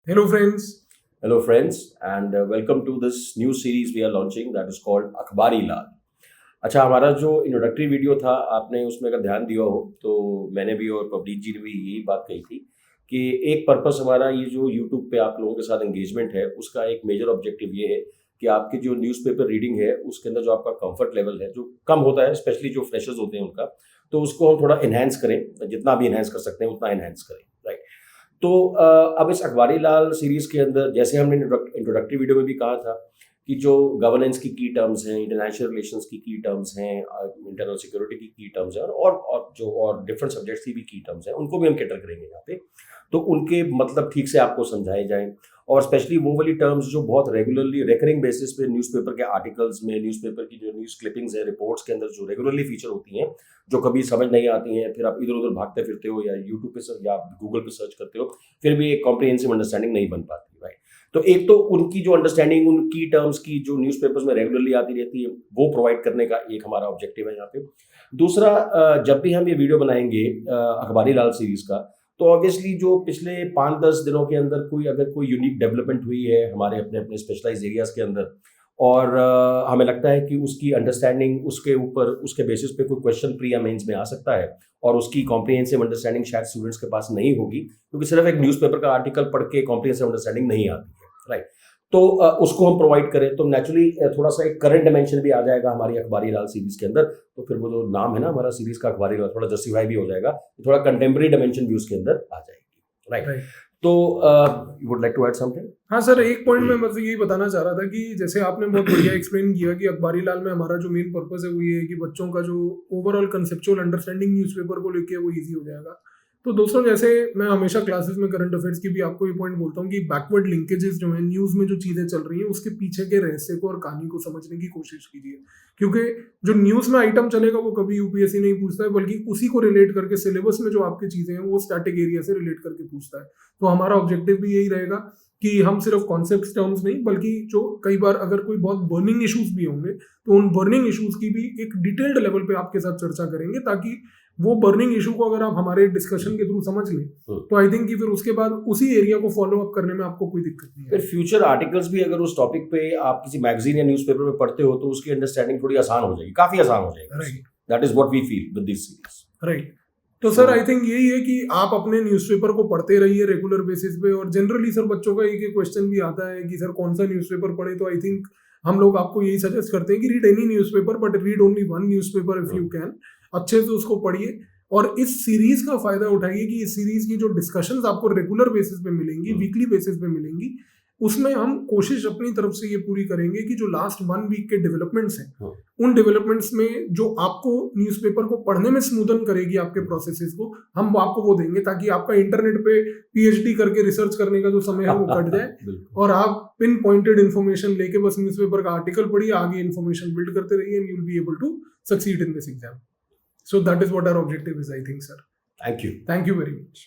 Hello, friends. Hello, friends, and welcome to this new series we are launching that is called अखबारी लाल। अच्छा, हमारा जो introductory video था, आपने उसमें अगर ध्यान दिया हो तो मैंने भी और पब्लिक जी ने भी यही बात कही थी कि एक पर्पस हमारा ये जो यूट्यूब पे आप लोगों के साथ एंगेजमेंट है, उसका एक मेजर ऑब्जेक्टिव ये है कि आपकी जो न्यूज़पेपर रीडिंग है, उसके अंदर जो आपका कंफर्ट लेवल है, जो कम होता है, स्पेशली जो फ्रेशर्स होते हैं उनका, तो उसको हम थोड़ा एनहांस करें, जितना भी एनहांस कर सकते हैं उतना एनहांस करें, राइट। तो अब इस अखबारी लाल सीरीज के अंदर जैसे हमने इंट्रोडक्टरी वीडियो में भी कहा था कि जो गवर्नेंस की टर्म्स हैं, इंटरनेशनल रिलेशंस की टर्म्स हैं, इंटरनल सिक्योरिटी की टर्म्स हैं और डिफरेंट सब्जेक्ट्स की भी टर्म्स हैं, उनको भी हम कैटर करेंगे यहाँ पे। तो उनके मतलब ठीक से आपको समझाए जाएं, और स्पेशली वो वाली टर्म्स जो बहुत रेगुलरली रेकरिंग बेसिस पे न्यूज़पेपर के आर्टिकल्स में, न्यूज़पेपर की जो न्यूज़ क्लिपिंग्स है, रिपोर्ट्स के अंदर जो रेगुलरली फीचर होती हैं, जो कभी समझ नहीं आती हैं, फिर आप इधर उधर भागते फिरते हो या यूट्यूब पे या गूगल पे सर्च करते हो, फिर भी एक कॉम्प्रिहेंसिव अंडरस्टैंडिंग नहीं बन पाती, राइट। तो एक तो उनकी जो अंडरस्टैंडिंग, उनकी टर्म्स की जो न्यूज़पेपर्स में रेगुलरली आती रहती है, वो प्रोवाइड करने का एक हमारा ऑब्जेक्टिव है यहाँ पे। दूसरा, जब भी हम ये वीडियो बनाएंगे अखबारी लाल सीरीज का, तो ऑब्वियसली जो पिछले 5-10 दिनों के अंदर अगर कोई यूनिक डेवलपमेंट हुई है हमारे अपने अपने स्पेशलाइज एरियाज के अंदर, और हमें लगता है कि उसकी अंडरस्टैंडिंग उसके ऊपर उसके बेसिस पे कोई क्वेश्चन प्री या मेंस में आ सकता है, और उसकी कॉम्प्रिहेंसिव अंडरस्टैंडिंग शायद स्टूडेंट्स के पास नहीं होगी, क्योंकि सिर्फ एक न्यूज़पेपर का आर्टिकल पढ़ के कॉम्प्रिहेंसिव अंडरस्टैंडिंग नहीं आती है, राइट। तो उसको हम प्रोवाइड करें तो नेचुरली थोड़ा सा एक करंट डिमेंशन भी आ जाएगा हमारी अखबारी लाल सीरीज के अंदर। तो फिर वो जो नाम है ना हमारा सीरीज का अखबारी लाल, थोड़ा जस्टिफाई भी हो जाएगा, थोड़ा कंटेम्प्रेरी डिमेंशन भी उसके अंदर आ जाएगी, राइट। Right. तो you would like to add something? हाँ सर, एक पॉइंट मैं बस यही बताना चाह रहा था कि जैसे आपने बहुत बढ़िया एक्सप्लेन किया कि अखबारी लाल में हमारा जो मेन पर्पस है वो ये है कि बच्चों का जो ओवरऑल कंसेप्चुअल अंडरस्टैंडिंग न्यूज़पेपर को लेके वो इजी हो जाएगा। तो दोस्तों, जैसे मैं हमेशा क्लासेस में करंट अफेयर्स की भी आपको ये पॉइंट बोलता हूँ कि बैकवर्ड लिंकेजेस जो है न्यूज़ में जो चीज़ें चल रही हैं उसके पीछे के रहस्य को और कहानी को समझने की कोशिश कीजिए, क्योंकि जो न्यूज़ में आइटम चलेगा वो कभी यूपीएससी नहीं पूछता है, बल्कि उसी को रिलेट करके सिलेबस में जो आपकी चीज़ें हैं वो स्टैटिक एरिया से रिलेट करके पूछता है। तो हमारा ऑब्जेक्टिव भी यही रहेगा कि हम सिर्फ कॉन्सेप्ट टर्म्स नहीं, बल्कि जो कई बार अगर कोई बहुत बर्निंग इश्यूज भी होंगे तो उन बर्निंग इश्यूज की भी एक डिटेल्ड लेवल पे आपके साथ चर्चा करेंगे, ताकि वो बर्निंग इशू को अगर आप हमारे डिस्कशन के थ्रू समझ लें तो आई थिंक कि फिर उसके बाद उसी एरिया को फॉलो अप करने में आपको कोई दिक्कत नहीं है। फिर फ्यूचर आर्टिकल्स भी अगर उस टॉपिक पे आप किसी मैगजीन या न्यूज़पेपर में पढ़ते हो तो उसकी अंडरस्टैंडिंग थोड़ी आसान हो जाएगी, काफी आसान हो जाएगी, right. That is what we feel with this series, right. तो सर आई थिंक यही है कि आप अपने न्यूज़पेपर को पढ़ते रहिए रेगुलर बेसिस पे, और जनरली सर बच्चों का एक क्वेश्चन भी आता है कि सर कौन सा न्यूज़पेपर पढ़े, तो आई थिंक हम लोग आपको यही सजेस्ट करते हैं कि read any newspaper but read only one newspaper if you can. अच्छे से उसको पढ़िए और इस सीरीज का फायदा उठाइए कि इस सीरीज की जो डिस्कशंस आपको रेगुलर बेसिस पे मिलेंगी, वीकली बेसिस पे मिलेंगी, उसमें हम कोशिश अपनी तरफ से ये पूरी करेंगे कि जो लास्ट 1 वीक के डेवलपमेंट्स हैं उन डेवलपमेंट्स में जो आपको न्यूज़पेपर को पढ़ने में स्मूदन करेगी आपके प्रोसेसेस को, हम आपको वो देंगे ताकि आपका इंटरनेट पे पीएचडी करके रिसर्च करने का जो समय है वो कट जाए और आप पिन पॉइंटेड इन्फॉर्मेशन लेके बस न्यूज़पेपर का आर्टिकल पढ़िए, आगे इन्फॉर्मेशन बिल्ड करते रहिए, and you will be able to succeed in this exam. So that is what our objective is, I think, sir. Thank you. Thank you very much.